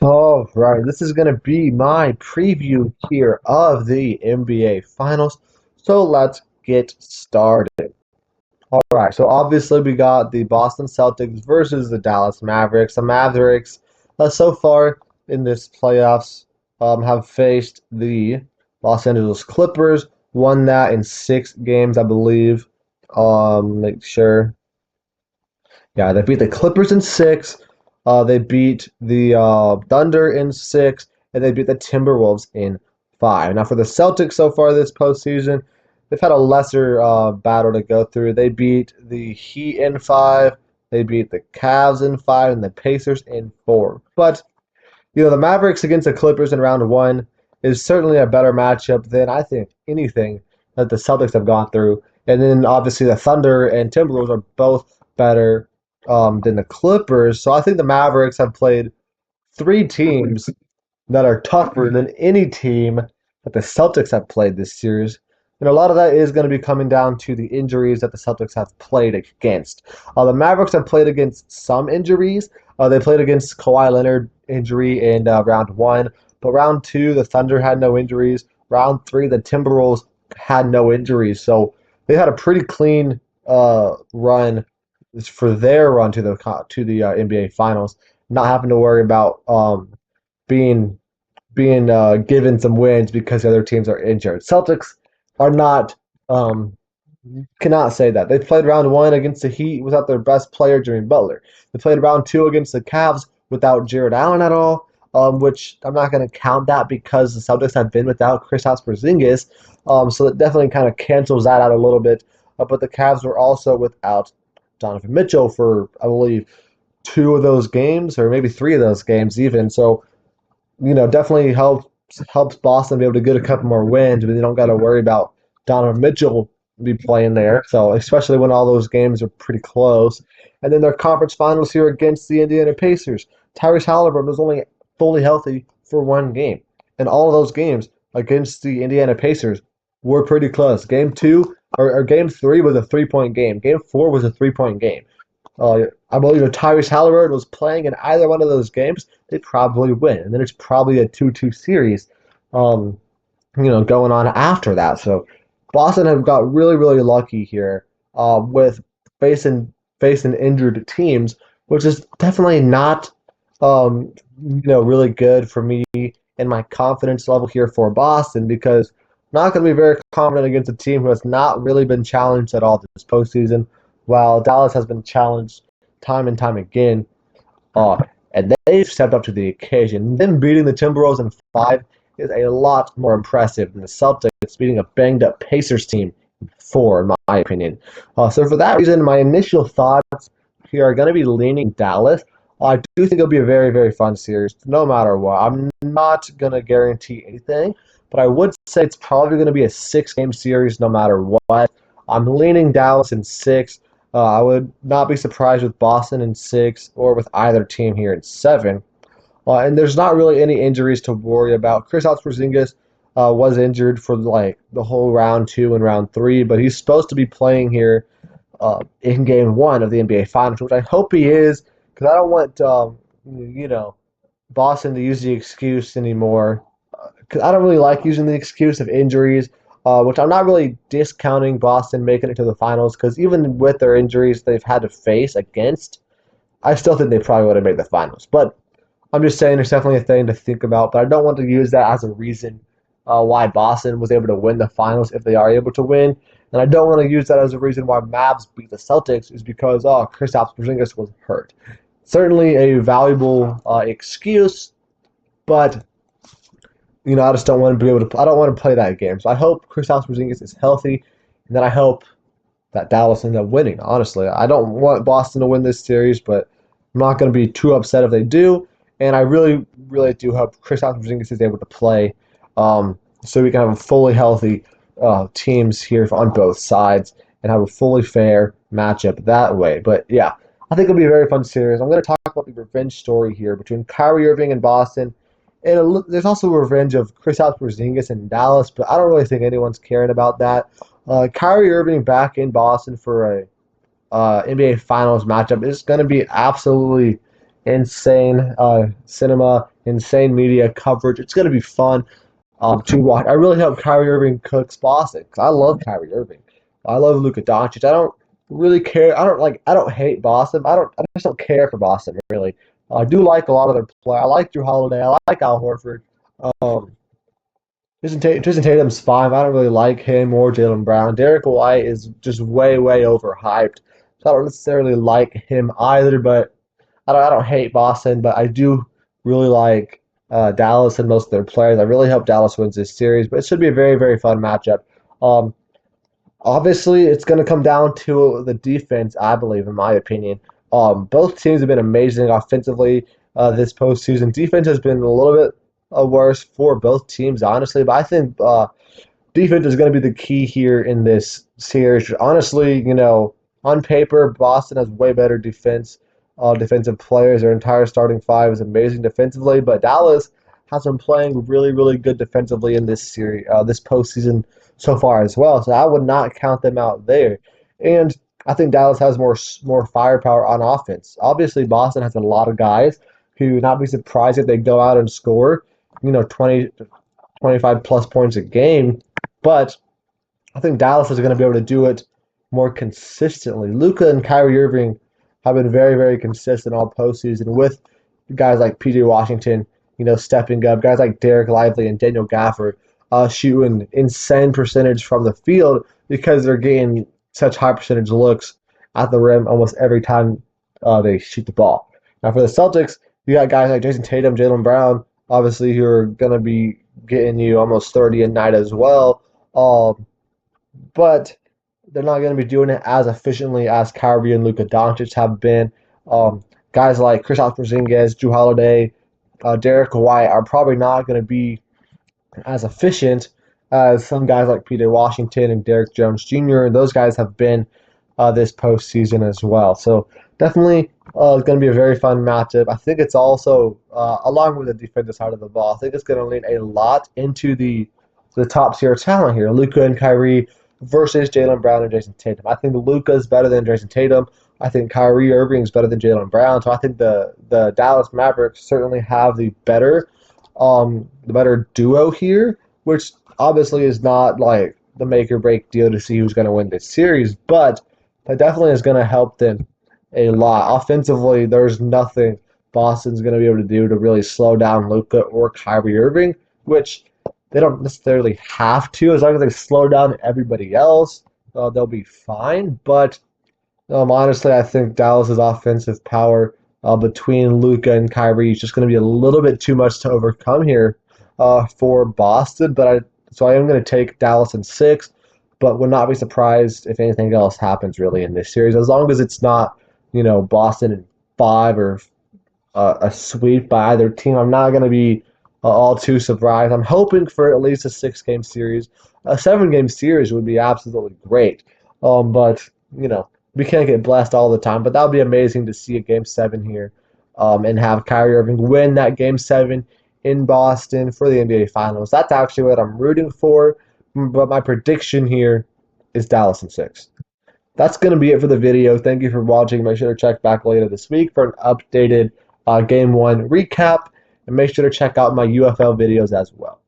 All right, this is going to be my preview here of the NBA Finals. So let's get started. All right, so obviously we got the Boston Celtics versus the Dallas Mavericks. The Mavericks, so far in this playoffs, have faced the Los Angeles Clippers. Won that in 6 games, I believe. Make sure. Yeah, they beat the Clippers in 6. They beat the Thunder in 6, and they beat the Timberwolves in 5. Now, for the Celtics so far this postseason, they've had a lesser battle to go through. They beat the Heat in 5, they beat the Cavs in 5, and the Pacers in 4. But the Mavericks against the Clippers in round one is certainly a better matchup than I think anything that the Celtics have gone through. And then obviously the Thunder and Timberwolves are both better than the Clippers. So I think the Mavericks have played 3 teams that are tougher than any team that the Celtics have played this series. And a lot of that is going to be coming down to the injuries that the Celtics have played against. The Mavericks have played against some injuries. They played against Kawhi Leonard injury in round one, but round two, the Thunder had no injuries. Round three, the Timberwolves had no injuries. So they had a pretty clean run for their run to the NBA Finals, not having to worry about being being given some wins because the other teams are injured. Celtics are not cannot say that. They played round one against the Heat without their best player, Jimmy Butler. They played round two against the Cavs without Jared Allen at all, which I'm not going to count that because the Celtics have been without Kristaps Porzingis. So it definitely kind of cancels that out a little bit. But the Cavs were also without Donovan Mitchell for, I believe, 2 of those games, or maybe 3 of those games even. So definitely helps Boston be able to get a couple more wins, but they don't got to worry about Donovan Mitchell be playing there. So especially when all those games are pretty close, and then their conference finals here against the Indiana Pacers. Tyrese Halliburton was only fully healthy for 1 game, and all of those games against the Indiana Pacers were pretty close. Game two or game three was a 3-point game. Game four was a 3-point game. I believe if Tyrese Halliburton was playing in either one of those games, they'd probably win. And then it's probably a 2-2 series, um, going on after that. So Boston have got really, really lucky here with facing injured teams, which is definitely not, really good for me and my confidence level here for Boston because I'm not going to be very confident against a team who has not really been challenged at all this postseason, while Dallas has been challenged time and time again. And they've stepped up to the occasion. Them beating the Timberwolves in 5 is a lot more impressive than the Celtics beating a banged-up Pacers team in 4, in my opinion. So for that reason, my initial thoughts here are going to be leaning Dallas. I do think it'll be a very, very fun series, no matter what. I'm not going to guarantee anything, but I would say it's probably going to be a 6-game series, no matter what. I'm leaning Dallas in 6. I would not be surprised with Boston in 6 or with either team here in 7. And there's not really any injuries to worry about. Kristaps Porzingis was injured for like the whole round 2 and round 3, but he's supposed to be playing here in game 1 of the NBA Finals, which I hope he is, because I don't want Boston to use the excuse anymore. Because I don't really like using the excuse of injuries, which I'm not really discounting Boston making it to the finals, because even with their injuries they've had to face against, I still think they probably would have made the finals. But I'm just saying there's definitely a thing to think about, but I don't want to use that as a reason why Boston was able to win the finals if they are able to win. And I don't want to use that as a reason why Mavs beat the Celtics is because, Kristaps Porzingis was hurt. Certainly a valuable excuse, but I just don't want to be able to. I don't want to play that game. So I hope Kristaps Porzingis is healthy, and then I hope that Dallas ends up winning. Honestly, I don't want Boston to win this series, but I'm not going to be too upset if they do. And I really, really do hope Kristaps Porzingis is able to play, so we can have a fully healthy teams here on both sides and have a fully fair matchup that way. But yeah, I think it'll be a very fun series. I'm going to talk about the revenge story here between Kyrie Irving and Boston. And there's also a revenge of Kristaps Porzingis in Dallas, but I don't really think anyone's caring about that. Kyrie Irving back in Boston for a NBA Finals matchup is going to be absolutely insane cinema, insane media coverage. It's going to be fun to watch. I really hope Kyrie Irving cooks Boston because I love Kyrie Irving. I love Luka Doncic. I don't really care. I don't like. I don't hate Boston. I don't. I just don't care for Boston really. I do like a lot of their play. I like Drew Holiday. I like Al Horford. Um, Jason Tatum's fine. I don't really like him or Jaylen Brown. Derek White is just way, way overhyped. So I don't necessarily like him either, but I don't hate Boston, but I do really like Dallas and most of their players. I really hope Dallas wins this series, but it should be a very, very fun matchup. Um, Obviously, it's going to come down to the defense, I believe, in my opinion. Both teams have been amazing offensively this postseason. Defense has been a little bit worse for both teams, honestly, but I think defense is going to be the key here in this series. Honestly, on paper, Boston has way better defensive players. Their entire starting five is amazing defensively, but Dallas has been playing really, really good defensively in this series, this postseason so far as well. So I would not count them out there. And I think Dallas has more firepower on offense. Obviously, Boston has a lot of guys who would not be surprised if they go out and score, 20, 25 plus points a game. But I think Dallas is going to be able to do it more consistently. Luka and Kyrie Irving have been very, very consistent all postseason with guys like PJ Washington, stepping up, guys like Derek Lively and Daniel Gafford shooting insane percentage from the field because they're getting such high percentage looks at the rim almost every time they shoot the ball. Now for the Celtics, you got guys like Jason Tatum, Jaylen Brown, obviously who are going to be getting you almost 30 a night as well. But they're not going to be doing it as efficiently as Kyrie and Luka Doncic have been. Guys like Kristaps Porzingis, Drew Holiday, Derek White are probably not going to be as efficient as some guys like P.J. Washington and Derek Jones Jr. And those guys have been this postseason as well. So definitely it's going to be a very fun matchup. I think it's also, along with the defensive side of the ball, I think it's going to lean a lot into the top tier talent here. Luka and Kyrie versus Jaylen Brown and Jason Tatum. I think Luka is better than Jason Tatum. I think Kyrie Irving is better than Jaylen Brown. So I think the Dallas Mavericks certainly have the better duo here, which obviously is not like the make or break deal to see who's going to win this series, but that definitely is going to help them a lot. Offensively, there's nothing Boston's going to be able to do to really slow down Luka or Kyrie Irving, which they don't necessarily have to. As long as they slow down everybody else, they'll be fine. But honestly, I think Dallas's offensive power between Luka and Kyrie is just going to be a little bit too much to overcome here for Boston. But I am going to take Dallas in 6, but would not be surprised if anything else happens really in this series, as long as it's not Boston in 5 or a sweep by either team. I'm not going to be all too surprised. I'm hoping for at least a 6-game series. A 7-game series would be absolutely great. But we can't get blessed all the time. But that would be amazing to see a Game 7 here, and have Kyrie Irving win that Game 7 in Boston for the NBA Finals. That's actually what I'm rooting for. But my prediction here is Dallas in 6. That's going to be it for the video. Thank you for watching. Make sure to check back later this week for an updated Game 1 recap. And make sure to check out my UFL videos as well.